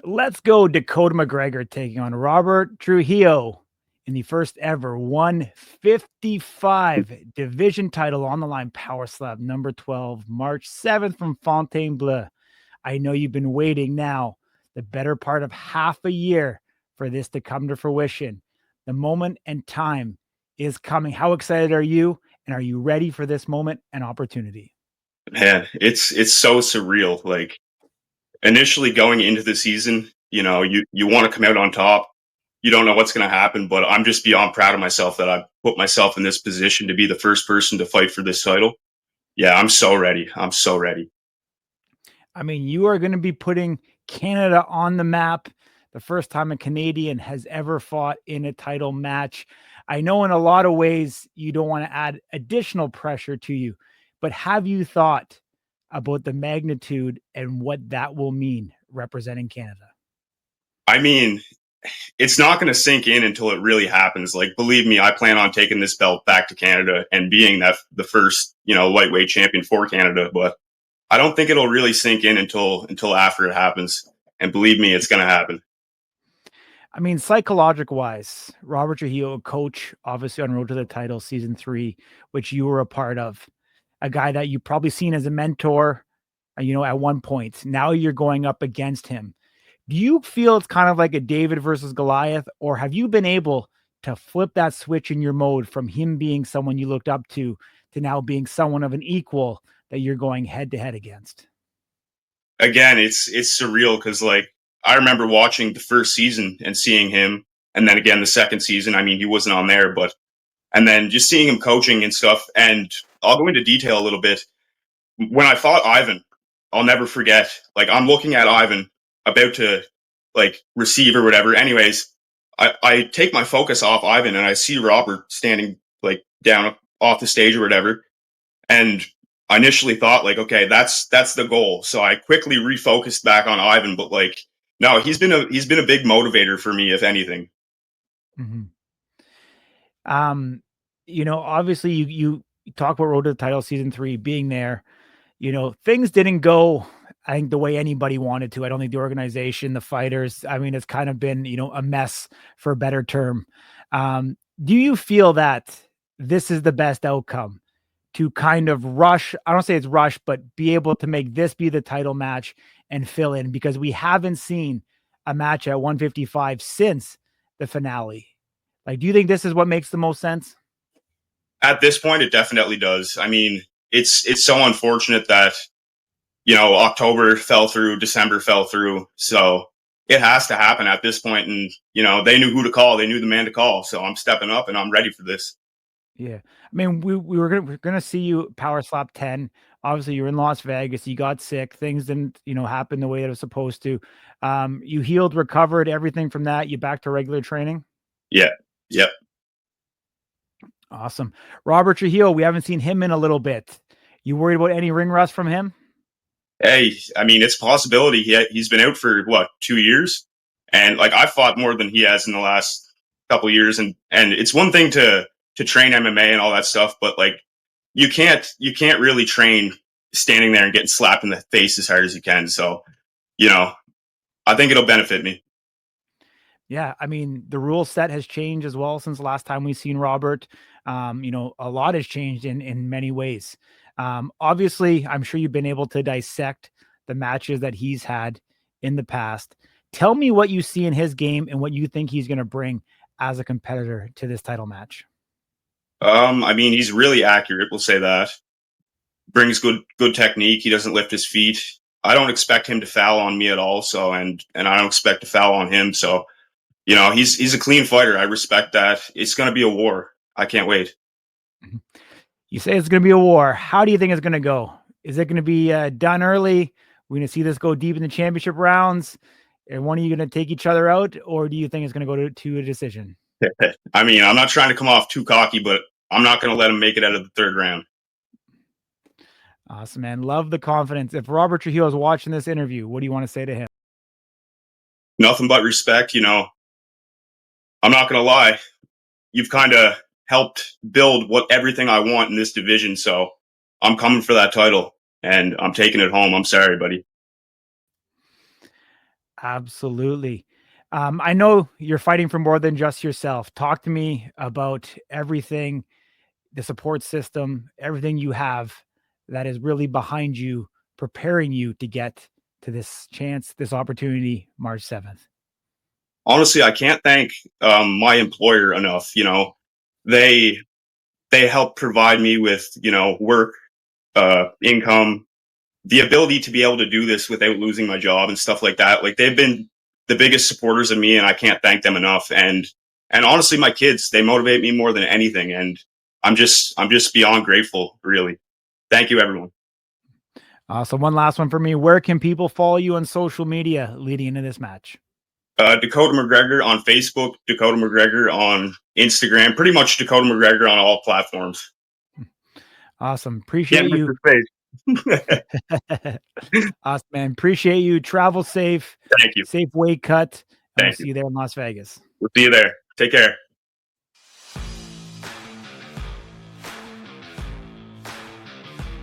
Let's go Dakota McGregor taking on Robert Trujillo in the first ever 155 division title on the line Power Slap number 12, March 7th from Fontainebleau. I know you've been waiting now the better part of half a year for this to come to fruition. The moment and time is coming. How excited are you? And are you ready for this moment and opportunity? Man, it's so surreal. Like initially going into the season, you want to come out on top. You don't know what's going to happen, but I'm just beyond proud of myself that I put myself in this position to be the first person to fight for this title. Yeah, I'm so ready. I'm so ready. I mean, you are going to be putting Canada on the map. The first time a Canadian has ever fought in a title match. I know in a lot of ways you don't want to add additional pressure to you, but have you thought about the magnitude and what that will mean representing Canada? I mean, it's not going to sink in until it really happens. Like, believe me, I plan on taking this belt back to Canada and being that the first, lightweight champion for Canada. But I don't think it'll really sink in until after it happens. And believe me, it's going to happen. I mean, psychological wise, Robert Trujillo, coach, obviously on Road to the Title season 3, which you were a part of, a guy that you probably seen as a mentor, at one point. Now you're going up against him. Do you feel it's kind of like a David versus Goliath, or have you been able to flip that switch in your mode from him being someone you looked up to now being someone of an equal that you're going head to head against? Again, it's surreal because like I remember watching the first season and seeing him, and then again the second season. I mean, he wasn't on there, but and then just seeing him coaching and stuff. And I'll go into detail a little bit. When I fought Ivan, I'll never forget. Like I'm looking at Ivan about to like receive or whatever. Anyways, I take my focus off Ivan and I see Robert standing like down off the stage or whatever. And I initially thought like, okay, that's the goal. So I quickly refocused back on Ivan, but like, no, he's been a big motivator for me, if anything. Mhm. Um, obviously you talk about Road to the Title season 3 being there. Things didn't go, I think, the way anybody wanted to. I don't think the organization, the fighters, I mean, it's kind of been, a mess for a better term. Do you feel that this is the best outcome to kind of rush? I don't say it's rush, but be able to make this be the title match and fill in because we haven't seen a match at 155 since the finale. Like, do you think this is what makes the most sense? At this point, it definitely does. I mean, it's so unfortunate that October fell through, December fell through, so it has to happen at this point. And they knew who to call, they knew the man to call. So I'm stepping up and I'm ready for this. Yeah. I mean, we're gonna see you power slap 10. Obviously, you're in Las Vegas, you got sick, things didn't, happen the way it was supposed to. You healed, recovered, everything from that, you back to regular training? Yeah, yep. Awesome. Robert Trujillo, we haven't seen him in a little bit. You worried about any ring rust from him? Hey, I mean, it's a possibility. He's been out for what 2 years, and like I fought more than he has in the last couple of years, and it's one thing to train MMA and all that stuff, but like you can't really train standing there and getting slapped in the face as hard as you can. So you know, I think it'll benefit me. Yeah, I mean, the rule set has changed as well since the last time we've seen Robert. A lot has changed in many ways. Obviously, I'm sure you've been able to dissect the matches that he's had in the past. Tell me what you see in his game and what you think he's going to bring as a competitor to this title match. I mean, he's really accurate. We'll say that. Brings good technique. He doesn't lift his feet. I don't expect him to foul on me at all. So and I don't expect to foul on him. So he's a clean fighter. I respect that. It's going to be a war. I can't wait. Mhm. You say it's going to be a war. How do you think it's going to go? Is it going to be done early? We're going to see this go deep in the championship rounds. And one of you going to take each other out, or do you think it's going to go to a decision? I mean, I'm not trying to come off too cocky, but I'm not going to let him make it out of the third round. Awesome, man. Love the confidence. If Robert Trujillo is watching this interview, what do you want to say to him? Nothing but respect. I'm not going to lie. You've kind of helped build what everything I want in this division. So I'm coming for that title and I'm taking it home. I'm sorry, buddy. Absolutely. I know you're fighting for more than just yourself. Talk to me about everything, the support system, everything you have that is really behind you, preparing you to get to this chance, this opportunity, March 7th. Honestly, I can't thank my employer enough. They they help provide me with work, income, the ability to be able to do this without losing my job and stuff like that. Like they've been the biggest supporters of me, and I can't thank them enough. And honestly, my kids, they motivate me more than anything, and I'm just beyond grateful. Really, thank you, everyone. So one last one for me. Where can people follow you on social media leading into this match? Dakota McGregor on Facebook, Dakota McGregor on Instagram, pretty much Dakota McGregor on all platforms. Awesome. Appreciate Can't miss you. the space. Awesome, man. Appreciate you. Travel safe, Thank you. safe weight cut, and we'll Thank see you. you there in Las Vegas. We'll see you there. Take care.